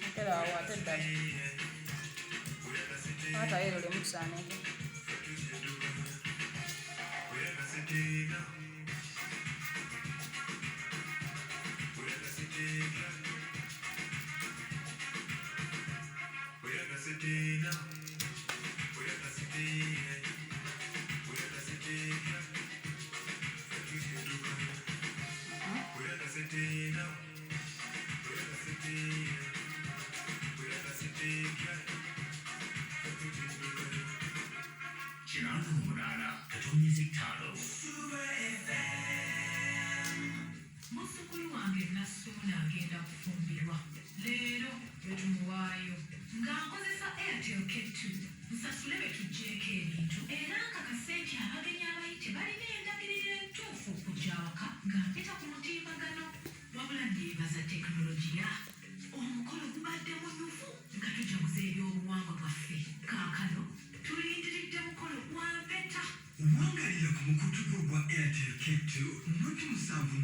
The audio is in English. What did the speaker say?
Atera awo ate ddala atayo lwe mutusaanike Muzzukulu wange Nassuuna agenda kufumbirwa leero betumuwaayo ng'akozesa Airtel K2 nsasule betuggyeko ebintu era nkakase nti abagenyi abayite balina endagiriro entuufu okujja awaka nga mpita ku mutimbagano wabula nneebaza tekinologiya omukolo gubadde munyuvu nga tujaguza ebyobuwangwa bwaffe kaakano tulindiridde mukolo gwa mpeta Wangalira ku mukutu gwo gwa Airtel K2 noti 7